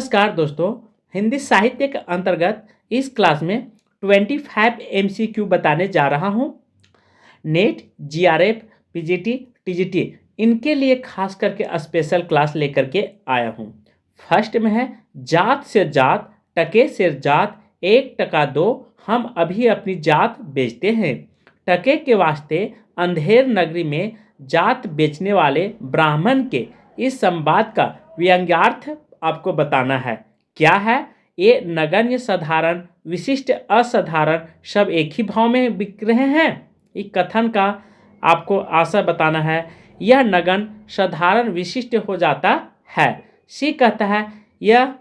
नमस्कार दोस्तों। हिंदी साहित्य के अंतर्गत इस क्लास में 25 MCQ बताने जा रहा हूँ। नेट, जीआरएफ, पीजीटी, टीजीटी इनके लिए खास करके स्पेशल क्लास लेकर के आया हूँ। फर्स्ट में है जात से जात, टके से जात, 1 टका दो, हम अभी अपनी जात बेचते हैं। टके के वास्ते अंधेर नगरी में जात बेचने वाले ब्राह्मण के इस संवाद का व्यंग्यार्थ आपको बताना है। क्या है? ये नगण्य, साधारण, विशिष्ट, असाधारण सब एक ही भाव में बिक रहे हैं। इस कथन का आपको आशा बताना है। यह नगण्य, साधारण, विशिष्ट हो जाता है। सी कहता है यह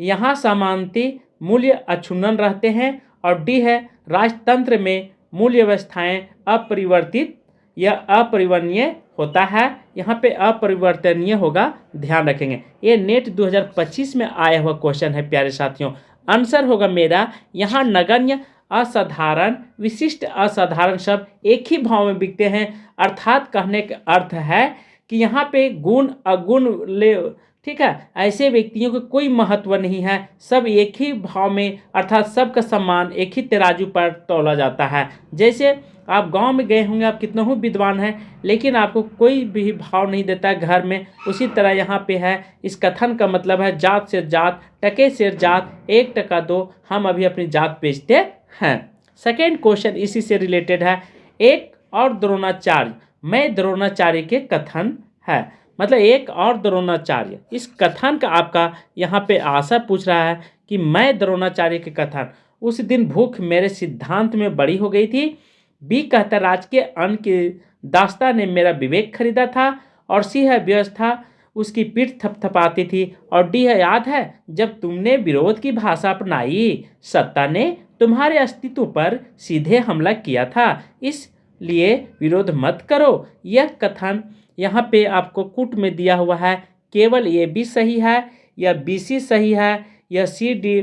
यहाँ समानती मूल्य अक्षुण्ण रहते हैं। और डी है राजतंत्र में मूल्य व्यवस्थाएं अपरिवर्तित या अपरिवर्तनीय होता है। यहाँ पे अपरिवर्तनीय होगा, ध्यान रखेंगे। ये नेट 2025 में आया हुआ क्वेश्चन है प्यारे साथियों। आंसर होगा मेरा यहाँ नगण्य, असाधारण, विशिष्ट, असाधारण सब एक ही भाव में बिकते हैं। अर्थात कहने का अर्थ है कि यहाँ पे गुण अगुण ले, ठीक है, ऐसे व्यक्तियों को कोई महत्व नहीं है। सब एक ही भाव में, अर्थात सबका सम्मान एक ही तराजू पर तौला जाता है। जैसे आप गांव में गए होंगे, आप कितना ही विद्वान हैं लेकिन आपको कोई भी भाव नहीं देता घर में, उसी तरह यहाँ पे है। इस कथन का मतलब है जात से जात, टके से जात, 1 टका दो, हम अभी अपनी जात बेचते हैं। सेकेंड क्वेश्चन इसी से रिलेटेड है। एक और द्रोणाचार्य, मैं द्रोणाचार्य के कथन है, मतलब एक और द्रोणाचार्य। इस कथन का आपका यहाँ पे आशा पूछ रहा है कि मैं द्रोणाचार्य के कथन, उस दिन भूख मेरे सिद्धांत में बड़ी हो गई थी। बी कहता राजकीय अन्न की दास्ता ने मेरा विवेक खरीदा था। और सी है व्यवस्था उसकी पीठ थपथपाती थी। और डी है याद है जब तुमने विरोध की भाषा अपनाई, सत्ता ने तुम्हारे अस्तित्व पर सीधे हमला किया था, इसलिए विरोध मत करो। यह कथन यहाँ पे आपको कूट में दिया हुआ है। केवल ये बी सही है या बी सी सही है या सी डी,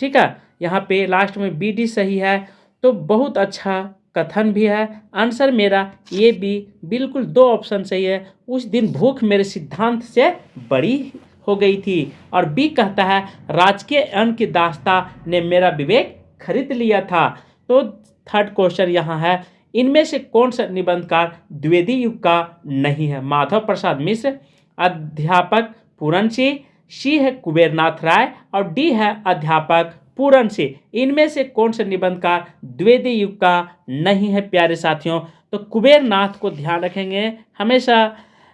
ठीक है, यहाँ पे लास्ट में बी डी सही है। तो बहुत अच्छा कथन भी है। आंसर मेरा ये बी, बिल्कुल 2 ऑप्शन सही है। उस दिन भूख मेरे सिद्धांत से बड़ी हो गई थी। और बी कहता है राजकीय अन्न की दास्ता ने मेरा विवेक खरीद लिया था। तो थर्ड क्वेश्चन यहाँ है, इनमें से कौन सा निबंधकार द्विवेदी युग का नहीं है? माधव प्रसाद मिश्र, अध्यापक पूरन सिंह, सी है कुबेरनाथ राय और डी है अध्यापक पूरन सिंह। इनमें से कौन सा निबंधकार द्विवेदी युग का नहीं है प्यारे साथियों? तो कुबेरनाथ को ध्यान रखेंगे, हमेशा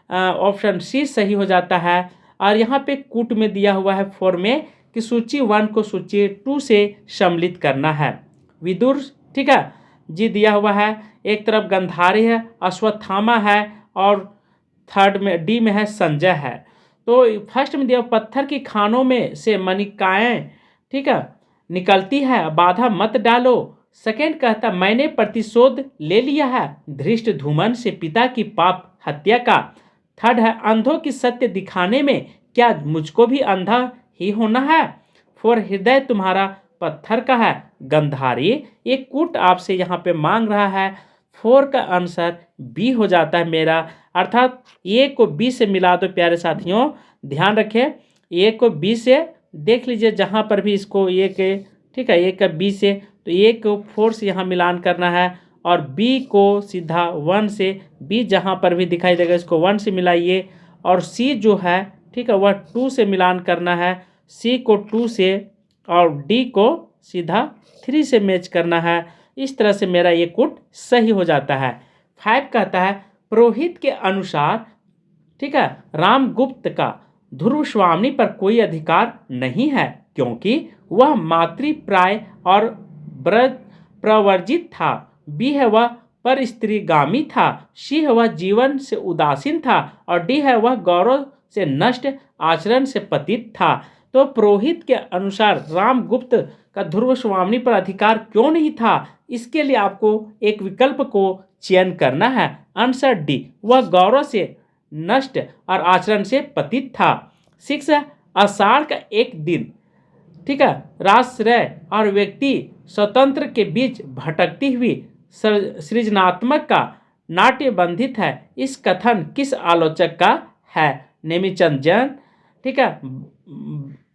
ऑप्शन सी सही हो जाता है। और यहाँ पे कूट में दिया हुआ है 4 में कि सूची 1 को सूची 2 से सम्मिलित करना है। विदुर, ठीक है जी, दिया हुआ है। एक तरफ गंधारी है, अश्वत्थामा है और थर्ड में डी में है संजय है। तो फर्स्ट में दिया पत्थर की खानों में से मणिकाएं, ठीक है, निकलती है, बाधा मत डालो। सेकेंड कहता मैंने प्रतिशोध ले लिया है धृष्ट धूमन से पिता की पाप हत्या का। थर्ड है अंधों की सत्य दिखाने में क्या मुझको भी अंधा ही होना है। 4 हृदय तुम्हारा पत्थर का है गंधारी। एक कूट आपसे यहाँ पे मांग रहा है। 4 का आंसर बी हो जाता है मेरा, अर्थात ए को बी से मिला दो प्यारे साथियों। ध्यान रखें, ए को बी से देख लीजिए जहाँ पर भी इसको ए के, ठीक है, ए का बी से, तो ए को 4 से यहाँ मिलान करना है और बी को सीधा 1 से, बी जहाँ पर भी दिखाई देगा इसको 1 से मिलाइए। और सी जो है, ठीक है, वह 2 से मिलान करना है, सी को 2 से और डी को सीधा 3 से मैच करना है। इस तरह से मेरा ये कूट सही हो जाता है। 5 कहता है पुरोहित के अनुसार, ठीक है, रामगुप्त का ध्रुव स्वामी पर कोई अधिकार नहीं है क्योंकि वह मातृप्राय और व्रत प्रवर्जित था। बी है वह पर स्त्रीगामी था। सी है वह जीवन से उदासीन था और डी है वह गौरव से नष्ट आचरण से पतित था। तो पुरोहित के अनुसार रामगुप्त का ध्रुव स्वामी पर अधिकार क्यों नहीं था, इसके लिए आपको एक विकल्प को चयन करना है। आंसर डी, वह गौरव से नष्ट और आचरण से पतित था। 6 आषाढ़ का एक दिन, ठीक है, राश्रय और व्यक्ति स्वतंत्र के बीच भटकती हुई सृजनात्मक का नाट्य बंधित है। इस कथन किस आलोचक का है? नेमिचंद जैन, ठीक है,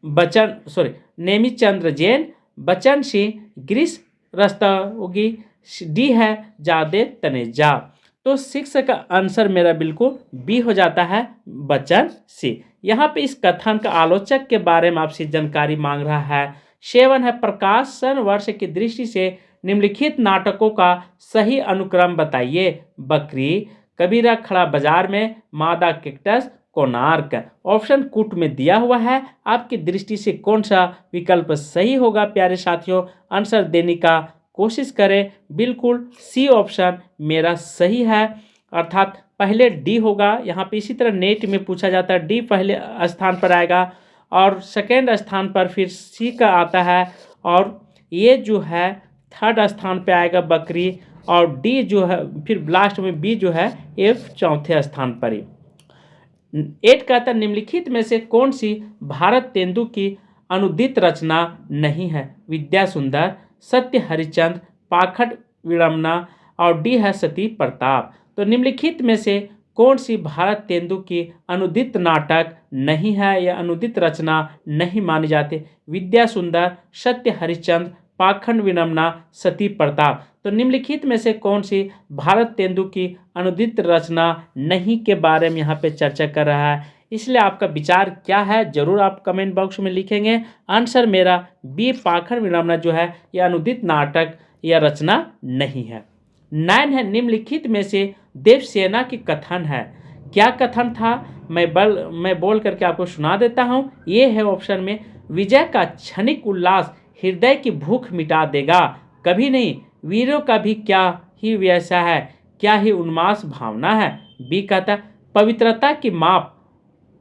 नेमिचंद्र जैन, बच्चन सिंह, गिरीश रस्तोगी, डी है जादेव तनेजा। तो 6 का आंसर मेरा बिल्कुल बी हो जाता है, बच्चन सिंह। यहाँ पे इस कथन का आलोचक के बारे में आपसे जानकारी मांग रहा है। 7 है प्रकाशन वर्ष की दृष्टि से निम्नलिखित नाटकों का सही अनुक्रम बताइए। बकरी, कबीरा खड़ा बाजार में, मादा कैक्टस, कोणार्क। ऑप्शन कूट में दिया हुआ है, आपकी दृष्टि से कौन सा विकल्प सही होगा प्यारे साथियों, आंसर देने का कोशिश करें। बिल्कुल सी ऑप्शन मेरा सही है, अर्थात पहले डी होगा। यहाँ पे इसी तरह नेट में पूछा जाता है, डी पहले स्थान पर आएगा और सेकेंड स्थान पर फिर सी का आता है, और ये जो है थर्ड स्थान पे आएगा बकरी, और डी जो है फिर लास्ट में बी जो है एफ चौथे स्थान पर ही। 8 कहता है निम्नलिखित में से कौन सी भारत तेंदु की अनुदित रचना नहीं है। विद्या सुंदर, सत्य हरिश्चंद्र, पाखंड विडंबना, और डी है सती प्रताप। तो निम्नलिखित में से कौन सी भारत तेंदु की अनुदित नाटक नहीं है या अनुदित रचना नहीं मानी जाती। विद्या सुंदर, सत्य हरिश्चंद्र, पाखंड विडंबना, सती प्रताप। तो निम्नलिखित में से कौन सी भारत तेंदु की अनुदित रचना नहीं के बारे में यहाँ पे चर्चा कर रहा है, इसलिए आपका विचार क्या है जरूर आप कमेंट बॉक्स में लिखेंगे। आंसर मेरा बी पाखंड विडंबना जो है यह अनुदित नाटक या रचना नहीं है। 9 है निम्नलिखित में से देवसेना की कथन है। क्या कथन था, मैं बोल करके आपको सुना देता हूँ। ये है ऑप्शन में, विजय का क्षणिक उल्लास हृदय की भूख मिटा देगा, कभी नहीं, वीरों का भी क्या ही वैसा है, क्या ही उन्मास भावना है। बी कहता है पवित्रता की माप,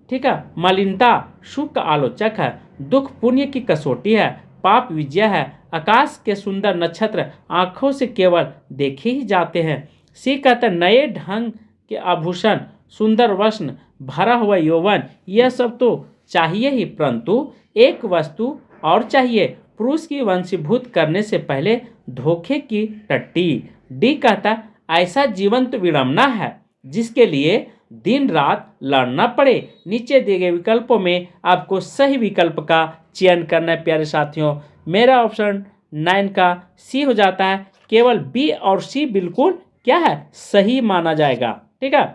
ठीक है, मलिनता सुख का आलोचक है, दुख पुण्य की कसौटी है, पाप विजय है, आकाश के सुंदर नक्षत्र आंखों से केवल देखे ही जाते हैं। सी कहता है नए ढंग के आभूषण, सुंदर वस्त्र, भरा हुआ यौवन, यह सब तो चाहिए ही, परंतु एक वस्तु और चाहिए, पुरुष की वंशीभूत करने से पहले धोखे की टट्टी। डी कहता है ऐसा जीवंत विडंबना है जिसके लिए दिन रात लड़ना पड़े। नीचे दिए गए विकल्पों में आपको सही विकल्प का चयन करना है प्यारे साथियों। मेरा ऑप्शन 9 का सी हो जाता है, केवल बी और सी बिल्कुल क्या है सही माना जाएगा। ठीक है।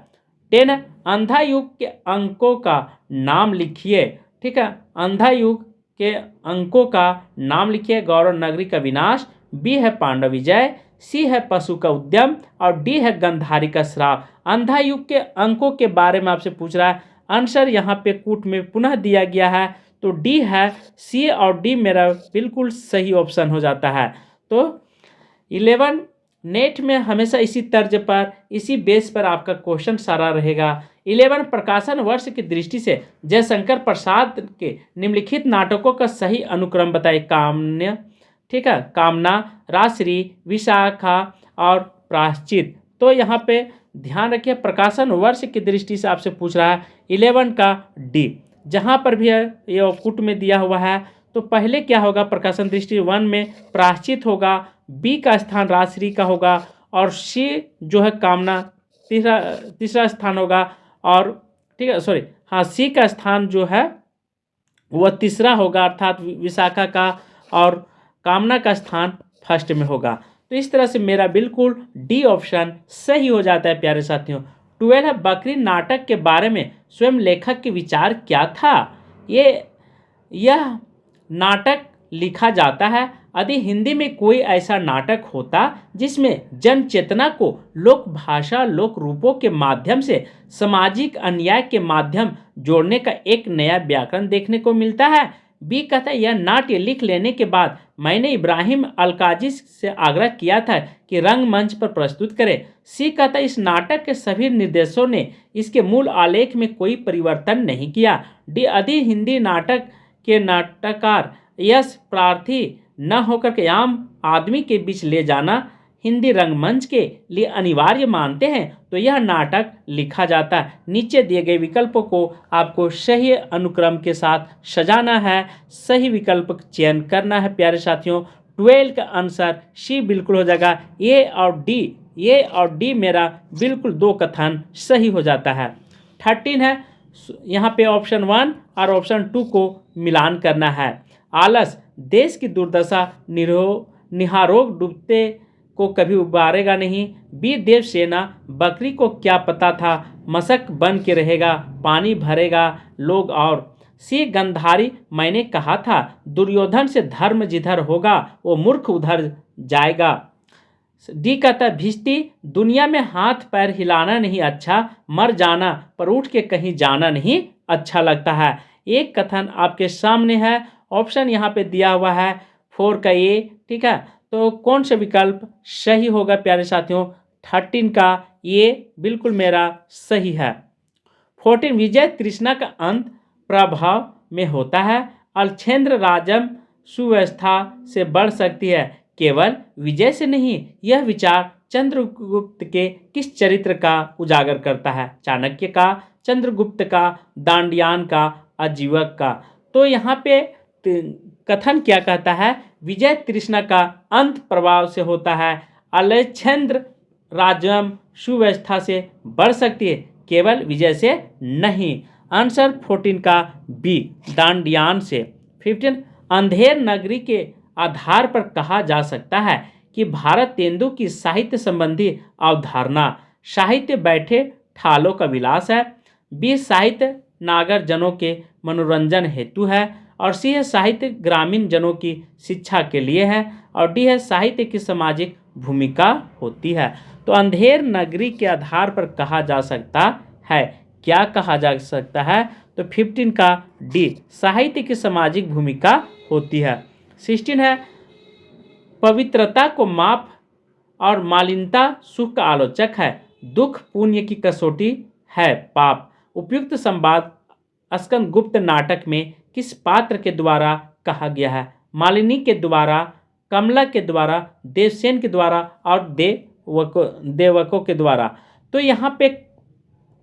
10 है अंधा युग के अंकों का नाम लिखिए। ठीक है, अंधा युग के अंकों का नाम लिखिए। गौरव नगरी का विनाश, बी है पांडव विजय, सी है पशु का उद्यम, और डी है गंधारी का श्राप। अंधा युग के अंकों के बारे में आपसे पूछ रहा है, आंसर यहाँ पे कूट में पुनः दिया गया है, तो डी है। सी और डी मेरा बिल्कुल सही ऑप्शन हो जाता है। तो 11 नेट में हमेशा इसी तर्ज पर, इसी बेस पर आपका क्वेश्चन सारा रहेगा। 11 प्रकाशन वर्ष की दृष्टि से जयशंकर प्रसाद के निम्नलिखित नाटकों का सही अनुक्रम बताइए। काम्य, ठीक है, कामना, राजश्री, विशाखा और प्रायश्चित। तो यहाँ पे ध्यान रखिए प्रकाशन वर्ष की दृष्टि से आपसे पूछ रहा है 11 का डी। जहाँ पर भी है ये कुट में दिया हुआ है, तो पहले क्या होगा, प्रकाशन दृष्टि 1 में प्रायश्चित होगा, बी का स्थान राजश्री का होगा, और सी जो है कामना तीसरा स्थान होगा, और ठीक है सॉरी हाँ सी का स्थान जो है वह तीसरा होगा, अर्थात विशाखा का, और कामना का स्थान फर्स्ट में होगा। तो इस तरह से मेरा बिल्कुल डी ऑप्शन सही हो जाता है प्यारे साथियों। 12 है बकरी नाटक के बारे में स्वयं लेखक के विचार क्या था। यह नाटक लिखा जाता है यदि हिंदी में कोई ऐसा नाटक होता जिसमें जन चेतना को लोक भाषा लोक रूपों के माध्यम से सामाजिक अन्याय के माध्यम जोड़ने का एक नया व्याकरण देखने को मिलता है। बी कहता है यह नाट्य लिख लेने के बाद मैंने इब्राहिम अलकाजी से आग्रह किया था कि रंगमंच पर प्रस्तुत करें। सी कहता है इस नाटक के सभी निर्देशकों ने इसके मूल आलेख में कोई परिवर्तन नहीं किया। डी यदि हिंदी नाटक के नाटककार यश प्रार्थी न होकर के आम आदमी के बीच ले जाना हिंदी रंगमंच के लिए अनिवार्य मानते हैं तो यह नाटक लिखा जाता है। नीचे दिए गए विकल्पों को आपको सही अनुक्रम के साथ सजाना है, सही विकल्प चयन करना है प्यारे साथियों। 12 का आंसर सी बिल्कुल हो जाएगा। ए और डी मेरा बिल्कुल 2 कथन सही हो जाता है। 13 है यहाँ पे ऑप्शन 1 और ऑप्शन 2 को मिलान करना है। आलस देश की दुर्दशा निहारोग डूबते को कभी उबारेगा नहीं। बी देवसेना बकरी को क्या पता था मशक बन के रहेगा पानी भरेगा लोग। और सी गंधारी मैंने कहा था दुर्योधन से धर्म जिधर होगा वो मूर्ख उधर जाएगा। डी कहता है भिष्टी दुनिया में हाथ पैर हिलाना नहीं अच्छा मर जाना पर उठ के कहीं जाना नहीं अच्छा लगता है। एक कथन आपके सामने है, ऑप्शन यहाँ पे दिया हुआ है 4 का ए। ठीक है, तो कौन सा विकल्प सही होगा प्यारे साथियों? 13 का ये बिल्कुल मेरा सही है। 14 विजय तृष्णा का अंत प्रभाव में होता है। अलछेंद्र राजम सुव्यवस्था से बढ़ सकती है केवल विजय से नहीं। यह विचार चंद्रगुप्त के किस चरित्र का उजागर करता है? चाणक्य का, चंद्रगुप्त का, दांडियान का, आजीवक का। तो यहाँ पे कथन क्या कहता है? विजय तृष्णा का अंत प्रभाव से होता है। अलछेंद्र राजम सुव्यवस्था से बढ़ सकती है केवल विजय से नहीं। आंसर 14 का बी दांडियान से। 15 अंधेर नगरी के आधार पर कहा जा सकता है कि भारत तेंदु की साहित्य संबंधी अवधारणा साहित्य बैठे ठालों का विलास है। बी साहित्य नागर जनों के मनोरंजन हेतु है। और सी है साहित्य ग्रामीण जनों की शिक्षा के लिए है। और डी है साहित्य की सामाजिक भूमिका होती है। तो अंधेर नगरी के आधार पर कहा जा सकता है, क्या कहा जा सकता है? तो 15 का डी साहित्य की सामाजिक भूमिका होती है। 16 है पवित्रता को माप और मालिनता सुख का आलोचक है दुख पुण्य की कसौटी है पाप। उपयुक्त संवाद स्कंदगुप्त नाटक में किस पात्र के द्वारा कहा गया है? मालिनी के द्वारा, कमला के द्वारा, देवसेन के द्वारा और देवकों के द्वारा। तो यहाँ पे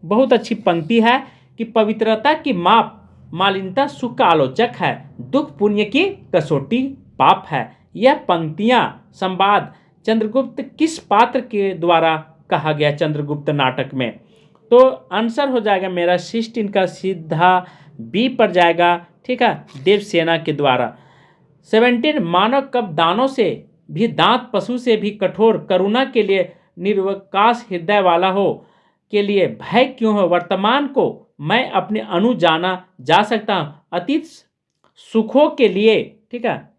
बहुत अच्छी पंक्ति है कि पवित्रता की माप मालिनता सुख का आलोचक है दुख पुण्य की कसौटी पाप है। यह पंक्तियाँ संवाद चंद्रगुप्त किस पात्र के द्वारा कहा गया चंद्रगुप्त नाटक में? तो आंसर हो जाएगा मेरा 16 का सीधा बी पर जाएगा। ठीक है, देवसेना के द्वारा। 17 मानव कब दानों से भी दांत पशु से भी कठोर करुणा के लिए निर्वकाश हृदय वाला हो के लिए भय क्यों हो? वर्तमान को मैं अपने अनु जाना जा सकता हूँ अतीत सुखों के लिए। ठीक है,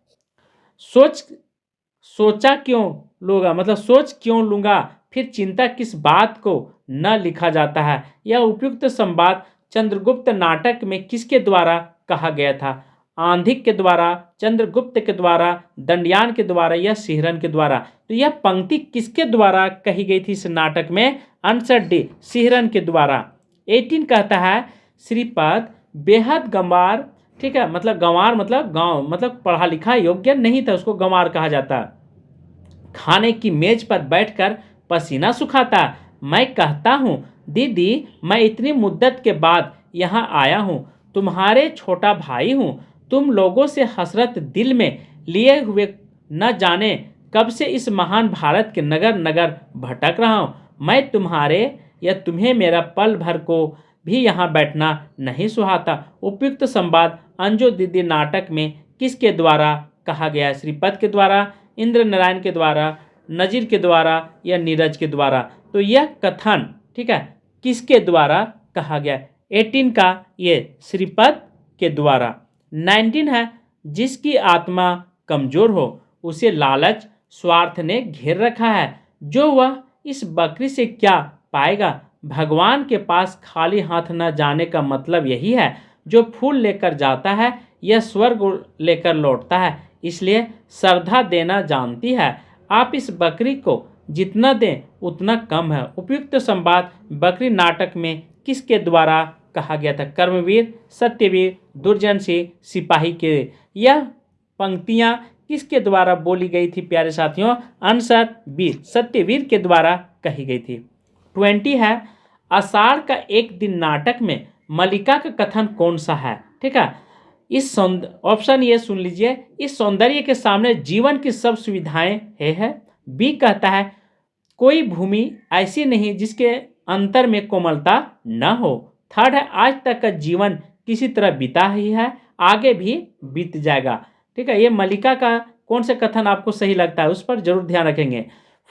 सोचा क्यों लूँगा, मतलब सोच क्यों लूँगा फिर चिंता किस बात को न लिखा जाता है? यह उपयुक्त संवाद चंद्रगुप्त नाटक में किसके द्वारा कहा गया था? आंधिक के द्वारा, चंद्रगुप्त के द्वारा, दंडियान के द्वारा या सिहरन के द्वारा। तो यह पंक्ति किसके द्वारा कही गई थी इस नाटक में? आंसर डी सिहरन के द्वारा। 18 कहता है श्रीपद बेहद गंवार। ठीक है, मतलब गंवार मतलब गांव, मतलब पढ़ा लिखा योग्य नहीं था, उसको गंवार कहा जाता। खाने की मेज पर बैठकर पसीना सुखाता। मैं कहता हूँ दीदी मैं इतनी मुद्दत के बाद यहाँ आया हूँ, तुम्हारे छोटा भाई हूँ, तुम लोगों से हसरत दिल में लिए हुए न जाने कब से इस महान भारत के नगर नगर भटक रहा हूँ। मैं तुम्हारे या तुम्हें मेरा पल भर को भी यहाँ बैठना नहीं सुहाता। उपयुक्त संवाद अंजो दीदी नाटक में किसके द्वारा कहा गया है? श्रीपद के द्वारा, इंद्र नारायण के द्वारा, नजीर के द्वारा या नीरज के द्वारा। तो यह कथन ठीक है किसके द्वारा कहा गया? 18 का ये श्रीपद के द्वारा। 19 है जिसकी आत्मा कमजोर हो उसे लालच स्वार्थ ने घेर रखा है, जो वह इस बकरी से क्या पाएगा? भगवान के पास खाली हाथ न जाने का मतलब यही है, जो फूल लेकर जाता है यह स्वर्ग लेकर लौटता है, इसलिए श्रद्धा देना जानती है। आप इस बकरी को जितना दें उतना कम है। उपयुक्त संवाद बकरी नाटक में किसके द्वारा कहा गया था? कर्मवीर, सत्यवीर, दुर्जन सिंह, सिपाही के। यह पंक्तियां किसके द्वारा बोली गई थी प्यारे साथियों? आंसर बी सत्यवीर के द्वारा कही गई थी। 20 है आषाढ़ का एक दिन नाटक में मल्लिका का कथन कौन सा है? ठीक है, इस ऑप्शन ये सुन लीजिए, इस सौंदर्य के सामने जीवन की सब सुविधाएं है। बी कहता है कोई भूमि ऐसी नहीं जिसके अंतर में कोमलता न हो। थर्ड है आज तक का जीवन किसी तरह बीता ही है, आगे भी बीत जाएगा। ठीक है, ये मल्लिका का कौन सा कथन आपको सही लगता है उस पर जरूर ध्यान रखेंगे।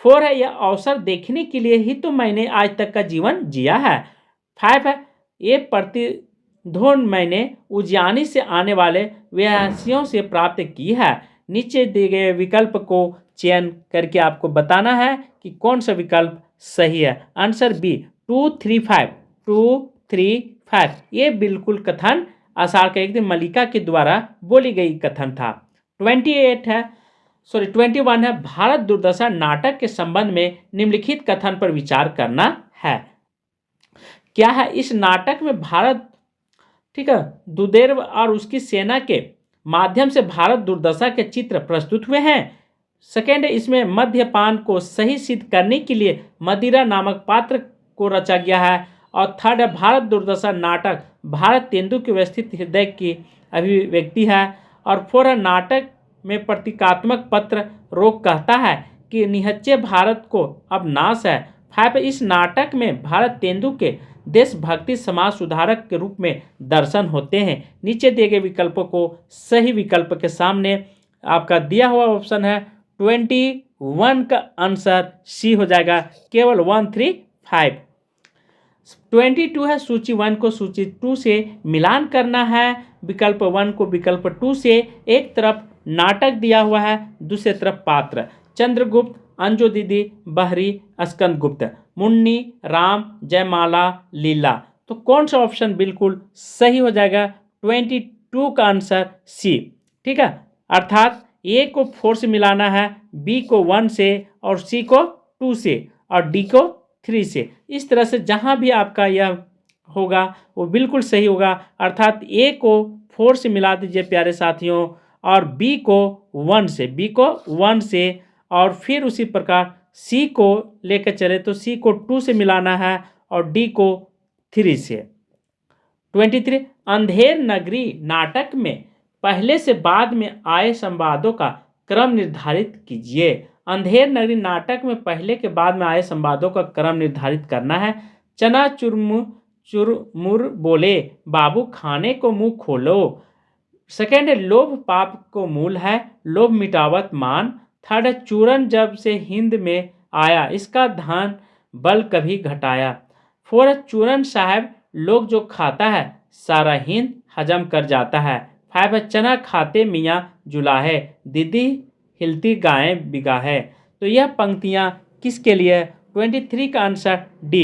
4 है यह अवसर देखने के लिए ही तो मैंने आज तक का जीवन जिया है। 5 है ये प्रतिध्वनि मैंने उज्जैनी से आने वाले व्यवसायियों से प्राप्त की है। नीचे दिए गए विकल्प को चयन करके आपको बताना है कि कौन सा विकल्प सही है। आंसर बी 235 235 ये बिल्कुल कथन आषाढ़ का एक दिन मल्लिका के द्वारा बोली गई कथन था। 21 है भारत दुर्दशा नाटक के संबंध में निम्नलिखित कथन पर विचार करना है। क्या है, इस नाटक में भारत, ठीक है, दुर्दैव और उसकी सेना के माध्यम से भारत दुर्दशा के चित्र प्रस्तुत हुए हैं। सेकेंड, इसमें मद्यपान को सही सिद्ध करने के लिए मदिरा नामक पात्र को रचा गया है। और थर्ड है भारत दुर्दशा नाटक भारत तेंदु के व्यवस्थित हृदय की अभिव्यक्ति है। और फोर है नाटक में प्रतीकात्मक पत्र रोक कहता है कि निहच्चे भारत को अब नाश है। 5 इस नाटक में भारत तेंदु के देशभक्ति समाज सुधारक के रूप में दर्शन होते हैं। नीचे दिए गए विकल्पों को सही विकल्प के सामने आपका दिया हुआ ऑप्शन है 21 का आंसर सी हो जाएगा, केवल 135। 22 है सूची 1 को सूची 2 से मिलान करना है, विकल्प 1 को विकल्प 2 से। एक तरफ नाटक दिया हुआ है, दूसरी तरफ पात्र चंद्रगुप्त, अंजू दीदी, बहरी, स्कंदगुप्त, मुन्नी, राम, जयमाला, लीला। तो कौन सा ऑप्शन बिल्कुल सही हो जाएगा? 22 का आंसर सी। ठीक है, अर्थात ए को 4 से मिलाना है, बी को 1 से और सी को 2 से और डी को 3 से। इस तरह से जहां भी आपका यह होगा वो बिल्कुल सही होगा। अर्थात ए को 4 से मिला दीजिए प्यारे साथियों, और बी को 1 से, और फिर उसी प्रकार सी को लेकर चले तो सी को 2 से मिलाना है और डी को 3 से। 23 अंधेर नगरी नाटक में पहले से बाद में आए संवादों का क्रम निर्धारित कीजिए। अंधेर नगरी नाटक में पहले के बाद में आए संवादों का क्रम निर्धारित करना है। चना चुरमुर बोले बाबू खाने को मुंह खोलो। सेकेंड है लोभ पाप को मूल है, लोभ मिटावत मान। थर्ड है चूरन जब से हिंद में आया इसका धान बल कभी घटाया। फोर है चूरन साहब लोग जो खाता है सारा हिंद हजम कर जाता है। 5 है चना खाते मियाँ जुलाहे दीदी हिलती गायें बिगाहे। तो यह पंक्तियाँ किसके लिए? 23 का आंसर डी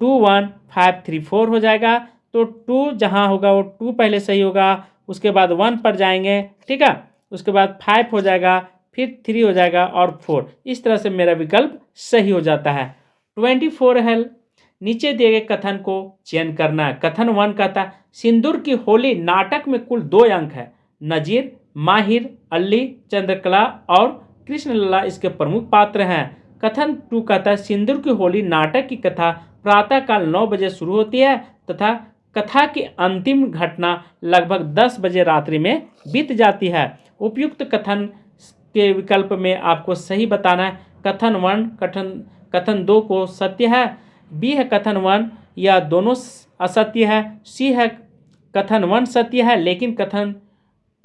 2 1 5 3 4 हो जाएगा। तो 2 जहाँ होगा वो 2 पहले सही होगा, उसके बाद 1 पर जाएंगे, ठीक है, उसके बाद 5 हो जाएगा, फिर 3 हो जाएगा और 4। इस तरह से मेरा विकल्प सही हो जाता है। 24 है नीचे दिए गए कथन को चयन करना है। कथन 1 कहता है सिंदूर की होली नाटक में कुल 2 अंक है। नजीर, माहिर, अली, चंद्रकला और कृष्णलला इसके प्रमुख पात्र हैं। कथन 2 कहता है सिंदूर की होली नाटक की कथा प्रातःकाल 9 बजे शुरू होती है तथा कथा की अंतिम घटना लगभग 10 बजे रात्रि में बीत जाती है। उपयुक्त कथन के विकल्प में आपको सही बताना है। कथन 1 कथन 2 को सत्य है, बी है कथन 1 यह दोनों असत्य है, सी है कथन 1 सत्य है लेकिन कथन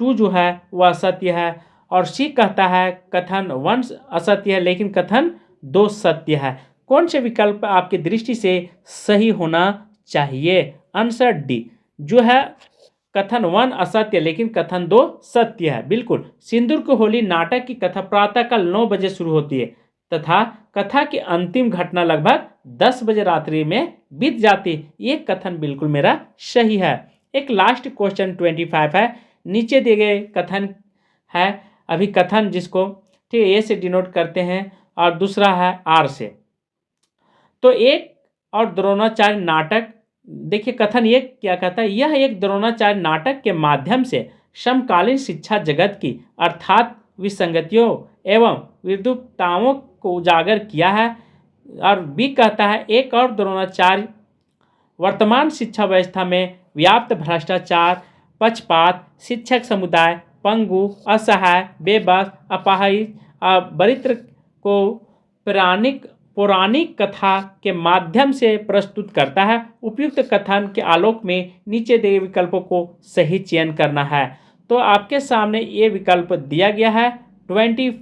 2 जो है वह असत्य है, और सी कहता है कथन 1 असत्य है लेकिन कथन 2 सत्य है। कौन से विकल्प आपकी दृष्टि से सही होना चाहिए? आंसर डी जो है कथन 1 असत्य लेकिन कथन 2 सत्य है। बिल्कुल, सिंदूर की होली नाटक की कथा प्रातःकाल 9 बजे शुरू होती है तथा कथा की अंतिम घटना लगभग 10 बजे रात्रि में बीत जाती। ये कथन बिल्कुल मेरा सही है। एक लास्ट क्वेश्चन 25 है, नीचे दिए गए कथन है अभिकथन जिसको ठीक ए से डिनोट करते हैं और दूसरा है आर से। तो एक और द्रोणाचार्य नाटक, देखिए कथन ये क्या कहता है, यह एक द्रोणाचार्य नाटक के माध्यम से समकालीन शिक्षा जगत की अर्थात विसंगतियों एवं विद्रुपताओं को उजागर किया है। और बी कहता है एक और द्रोणाचार्य वर्तमान शिक्षा व्यवस्था में व्याप्त भ्रष्टाचार, पक्षपात, शिक्षक समुदाय पंगु, असहाय, बेबस, अपाहिज, वरित्र को प्राणिक पौराणिक कथा के माध्यम से प्रस्तुत करता है। उपयुक्त कथन के आलोक में नीचे दिए विकल्पों को सही चयन करना है। तो आपके सामने ये विकल्प दिया गया है। 25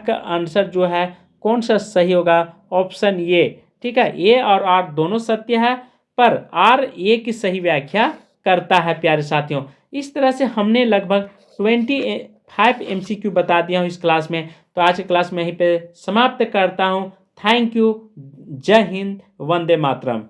का आंसर जो है कौन सा सही होगा? Option A. ठीक है, ए और आर दोनों सत्य है, पर आर ए की सही व्याख्या करता है प्यारे साथियों। इस तरह से हमने लगभग 25 MCQ बता दिया हूँ इस क्लास में। तो आज की क्लास में यहीं पे समाप्त करता हूँ। Thank you. जय हिंद, वंदे मातरम।